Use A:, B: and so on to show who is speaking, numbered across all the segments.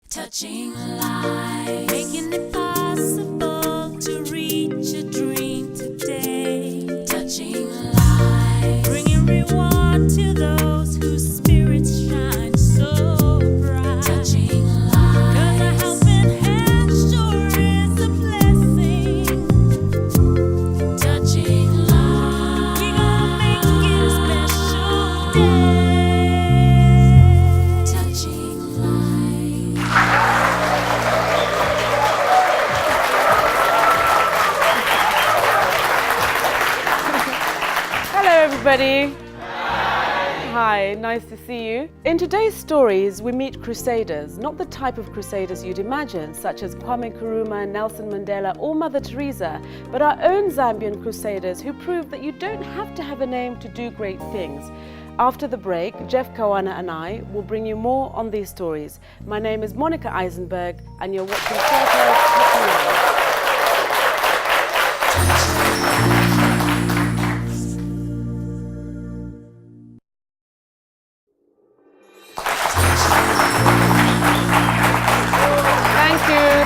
A: Touching lives, making it possible to reach a dream today. Touching lives, bringing reward to those whose spirits shine so bright. Touching lives, 'cause a helping hand sure is a blessing. Touching lives, we gonna make it a special day. Touching lives.
B: Hello everybody. Hi, nice to see you. In today's stories, we meet crusaders, not the type of crusaders you'd imagine, such as Kwame Nkrumah, Nelson Mandela or Mother Teresa, but our own Zambian crusaders who prove that you don't have to have a name to do great things. After the break, Jeff Kawana and I will bring you more on these stories. My name is Monica Eisenberg and you're watching Airtel Touching Lives.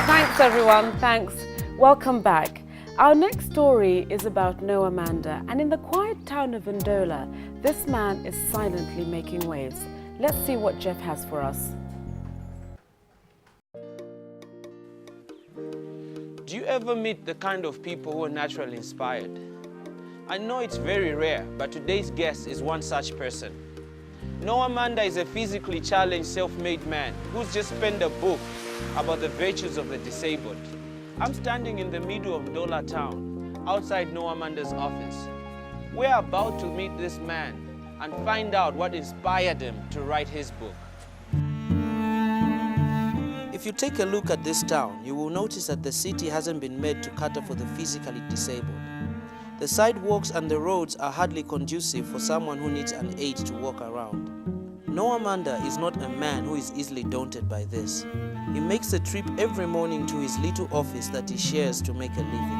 B: Thanks everyone, thanks. Welcome back. Our next story is about Noah Manda, and in the quiet town of Ndola, this man is silently making waves. Let's see what Jeff has for us.
C: Do you ever meet the kind of people who are naturally inspired? I know it's very rare, but today's guest is one such person. Noah Manda is a physically challenged, self-made man who's just penned a book about the virtues of the disabled. I'm standing in the middle of Ndola town, outside Noah Manda's office. We're about to meet this man and find out what inspired him to write his book. If you take a look at this town, you will notice that the city hasn't been made to cater for the physically disabled. The sidewalks and the roads are hardly conducive for someone who needs an aid to walk around. Noah Manda is not a man who is easily daunted by this. He makes a trip every morning to his little office that he shares to make a living.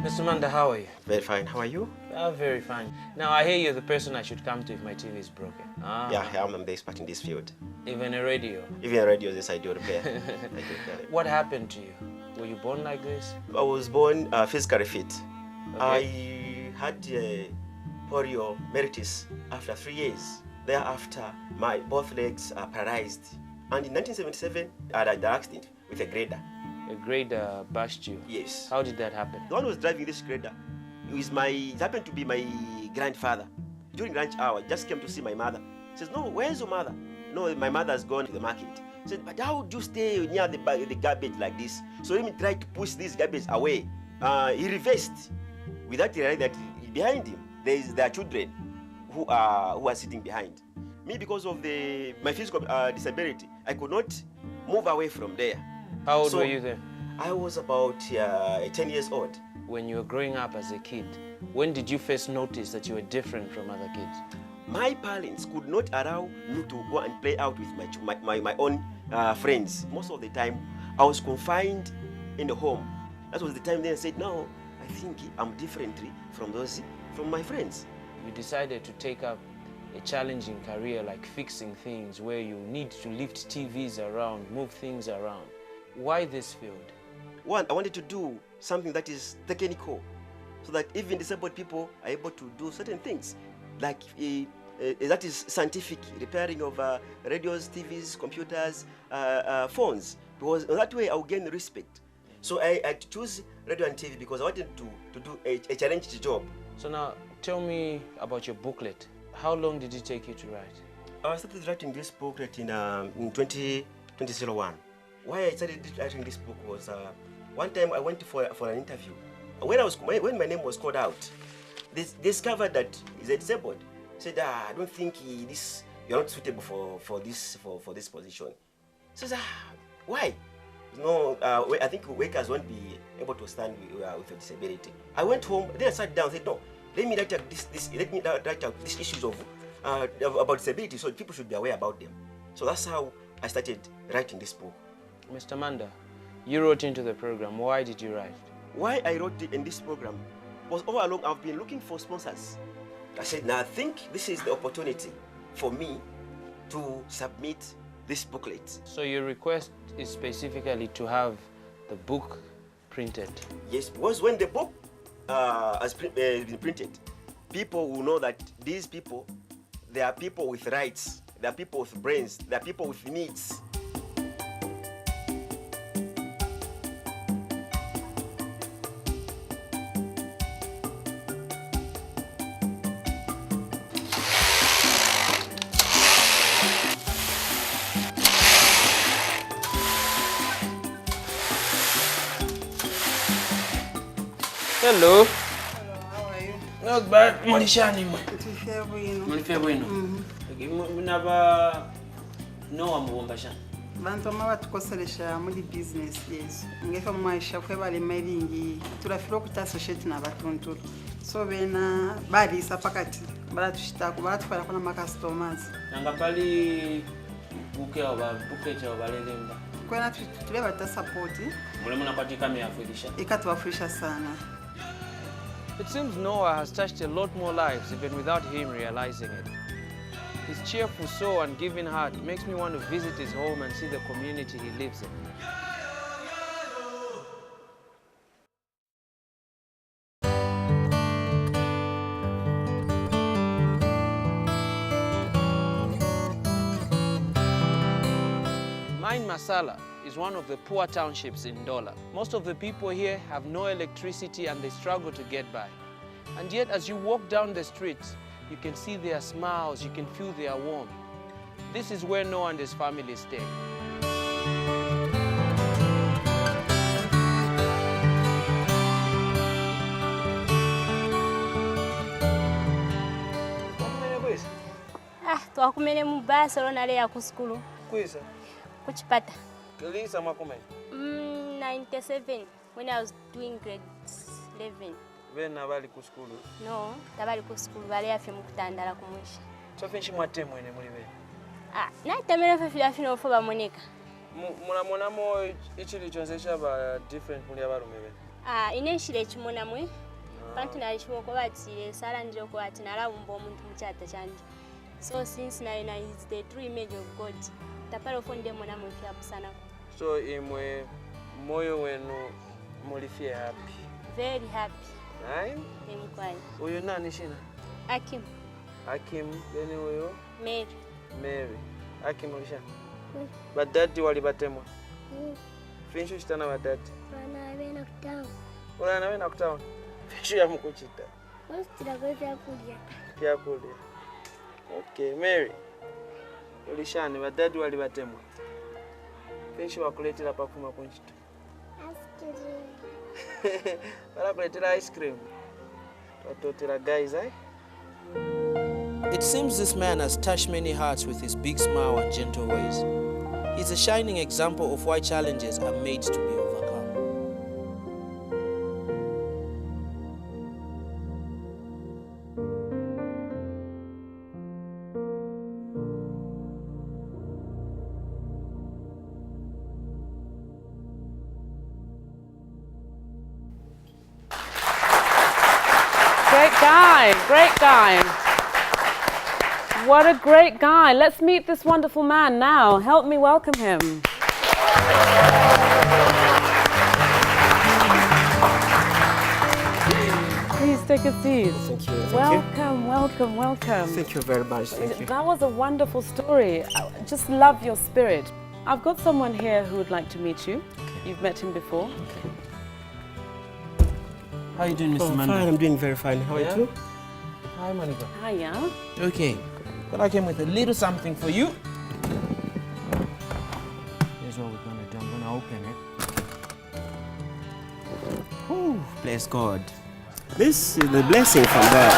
C: Mr. Manda, how are you?
D: Very fine. How are you?
C: Very fine. Now, I hear you're the person I should come to if my TV is broken.
D: Yeah, I'm the expert in this field.
C: Even a radio?
D: Even radio, yes, I do repair. I do repair it.
C: What happened to you? Were you born like this?
D: I was born physically fit.
C: Okay.
D: I had poliomyelitis after 3 years. Thereafter, my both legs are paralyzed. And in 1977, I had an accident with a grader.
C: A grader bashed you?
D: Yes.
C: How did that happen?
D: The one who was driving this grader, it happened to be my grandfather. During lunch hour, just came to see my mother. He says, "No, where's your mother?" "No, my mother has gone to the market." He said, "But how do you stay near the garbage like this?" So let me try to push this garbage away. He reversed without realizing that behind him there are children who are sitting behind. Me, because of my physical disability, I could not move away from there.
C: How old were you then?
D: I was about 10 years old.
C: When you were growing up as a kid, when did you first notice that you were different from other kids?
D: My parents could not allow me to go and play out with my own friends. Most of the time, I was confined in the home. That was the time then I said, "No, I think I'm different from my friends."
C: You decided to take up a challenging career like fixing things where you need to lift TVs around, move things around. Why this field?
D: One, I wanted to do something that is technical, so that even disabled people are able to do certain things, like that is scientific, repairing of radios, TVs, computers, phones, because in that way I'll gain respect. So I choose radio and TV because I wanted to do a challenging job.
C: So now, tell me about your booklet. How long did it take you to write?
D: I started writing this booklet in 2001. Why I started writing this book was one time I went for an interview. When my name was called out, they discovered that he's disabled. Said, "I don't think you're not suitable for this position." Says, "Why?" "No, I think workers won't be able to stand with a disability." I went home. Then I sat down and said, "No, let me write out these issues about disability, so people should be aware about them." So that's how I started writing this book.
C: Mr. Manda, you wrote into the program. Why did you write?
D: Why I wrote it in this program Because all along I've been looking for sponsors. I said, now I think this is the opportunity for me to submit this booklet.
C: So your request is specifically to have the book printed?
D: Yes, because when the book has been printed, people will know that these people, they are people with rights, they are people with brains, they are people with needs.
C: Hello.
E: Hello, how are you?
C: Not bad. Mulishani.
E: Tulifia bwino.
C: Mulifia bwino. Munaba no mubombasha.
E: Bantu ama batukoselesha muri business yesu. Ngefa mwaisha kwe bali mailingi. Tulafira okuta associate na batuntulu. So bena bali sapakati. Baratushita ku batwala kona ma customers.
C: Nanga pali buke cha obalemba.
E: Kwena tuleba ta support.
C: Mulemo napatika me afundisha.
E: Ikatuwafundisha sana.
C: It seems Noah has touched a lot more lives even without him realizing it. His cheerful soul and giving heart makes me want to visit his home and see the community he lives in. Mine Masala is one of the poor townships in Ndola. Most of the people here have no electricity and they struggle to get by. And yet as you walk down the streets, you can see their smiles, you can feel their warmth. This is where Noah and his family stay.
F: Twakumene mu Barcelona leya ku skulu.
C: Kwisa?
F: Kuchipata.
C: Kelisa makumene?
F: 97 when I was doing grade 11.
C: Bena bali ku skulu?
F: No, tabali ku skulu bali afi mukutandala kumwisha.
C: Chofinshi mwatemu ene muli bene?
F: Natamera fe fila ofo bamoneka.
C: Munamonamo ichili chonzesha ba different muli abalume bene?
F: Inenshile chimona mwe. Bantu nalishoko bati sala njoko ati nalawumba omuntu muchata chanje. So since now is the true image of God. Tapalo fonde mona mwe fya busana.
C: So imwe moyo wenu mulifie happy?
F: Very happy.
C: Right?
F: Emkwai.
C: Uyo nani shina?
F: Akim.
C: Akim, beni uyo?
F: Mary.
C: Mary. Akim ulisha? Badati wali batemwa? Finshu chitana badati?
G: Wana wena kutamu.
C: Ulana wena kutamu? Finshu ya mkuchita?
G: Ostira kwa vya kulia.
C: Vya kulia. Okay, Mary. Ulishani badati wali batemwa? Finshu wakuletila pakuma kunchita? Ice cream. Guys, eh? It seems this man has touched many hearts with his big smile and gentle ways. He's a shining example of why challenges are made to be overcome.
B: Great guy. What a great guy. Let's meet this wonderful man now. Help me welcome him. Please take a seat.
D: Thank you.
B: Welcome.
D: Thank you very much. Thank you.
B: That was a wonderful story. I just love your spirit. I've got someone here who would like to meet you. You've met him before.
C: How are you doing, Mr. Manda?
D: Fine, I'm doing very fine. How are you too?
C: Hi, Monica.
B: Hiya.
C: Okay, but I came with a little something for you. Here's what we're gonna do. I'm gonna open it.
D: Oh, bless God. This is the blessing from God.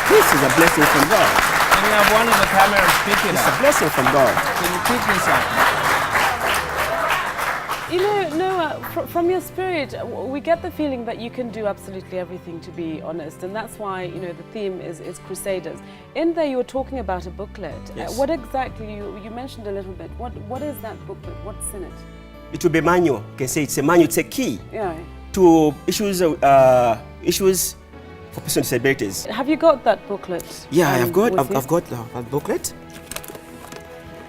D: This is a blessing from God.
C: Can you have one of the cameras pick it
D: It's
C: up?
D: a blessing from God.
C: Can you pick this up?
B: You know, Noah, from your spirit, we get the feeling that you can do absolutely everything, to be honest, and that's why, you know, the theme is Crusaders. In there, you were talking about a booklet.
D: Yes.
B: What exactly, you mentioned a little bit, what is that booklet? What's in it?
D: It will be manual. You can say it's a manual, it's a key.
B: Yeah.
D: to issues for persons with disabilities.
B: Have you got that booklet?
D: Yeah, I've got
B: with you?
D: a booklet.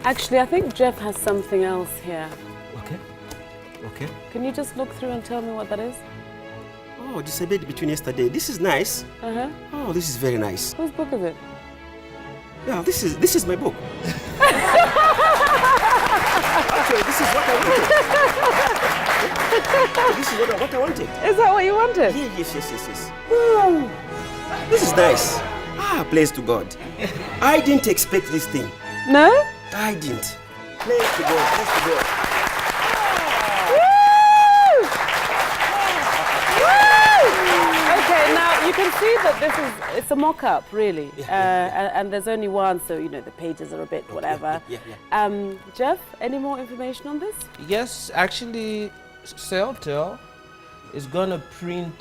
B: Actually, I think Jeff has something else here.
D: Okay.
B: Can you just look through and tell me what that is?
D: Oh, disability between yesterday. This is nice. Oh, this is very nice.
B: Whose book is it?
D: Yeah, this is my book. Actually, this is what I wanted. This is what I wanted.
B: Is that what you wanted?
D: Yeah, yes. Oh, this is nice. Praise to God. I didn't expect this thing.
B: No?
D: I didn't. Praise to God. Praise to God.
B: Okay, now you can see that it's a mock-up, really, and there's only one, so you know the pages are a bit whatever.
D: Yeah.
B: Jeff, any more information on this?
C: Yes, actually, Airtel is gonna print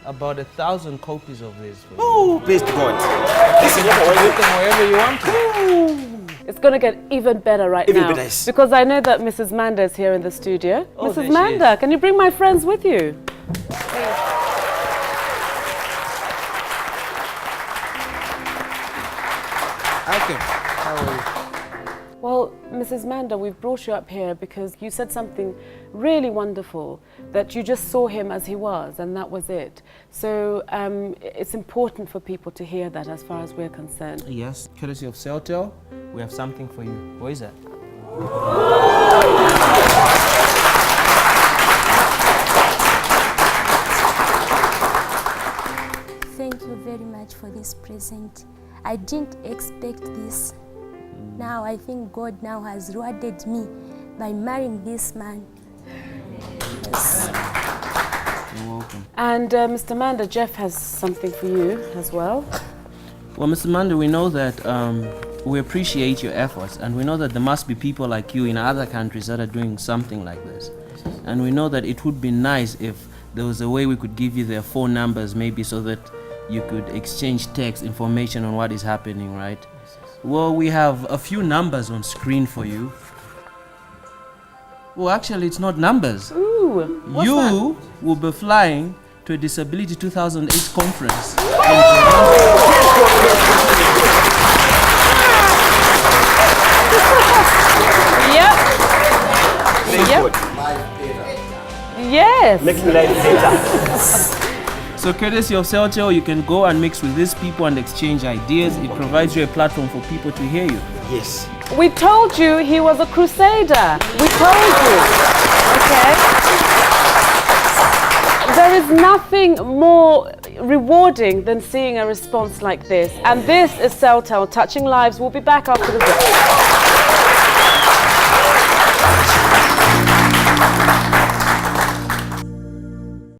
C: about 1,000 copies of this for you.
D: Oh, praise to God. This is what I wanted.
C: Put them wherever you want to.
B: It's going to get even better right
D: Even
B: now.
D: better, yes.
B: Because I know that Mrs. Manda is here in the studio.
C: Oh, there
B: Mrs.
C: she
B: Manda,
C: is.
B: can you bring my friends with you?
C: Okay, how are you?
B: Well, Mrs. Manda, we've brought you up here because you said something really wonderful, that you just saw him as he was and that was it. So it's important for people to hear that as far as we're concerned.
C: Yes, courtesy of Airtel, we have something for you. What is that?
F: Thank you very much for this present. I didn't expect this. Now I think God now has rewarded me by marrying this man. Yes.
C: You're welcome.
B: And Mr. Manda, Jeff has something for you as well.
C: Well, Mr. Manda, we know that we appreciate your efforts, and we know that there must be people like you in other countries that are doing something like this. And we know that it would be nice if there was a way we could give you their phone numbers, maybe, so that you could exchange text information on what is happening, right? Well, we have a few numbers on screen for you. Well, actually, it's not numbers.
B: Ooh, what's
C: You will be flying to a Disability 2008 conference.
B: Yep.
D: Praise
B: Yep.
D: God.
B: Yes.
D: Making life better.
C: So courtesy of Airtel, you can go and mix with these people and exchange ideas. It provides you a platform for people to hear you.
D: Yes.
B: We told you he was a crusader. We told you. Okay? There is nothing more rewarding than seeing a response like this. And this is Airtel Touching Lives. We'll be back after the break.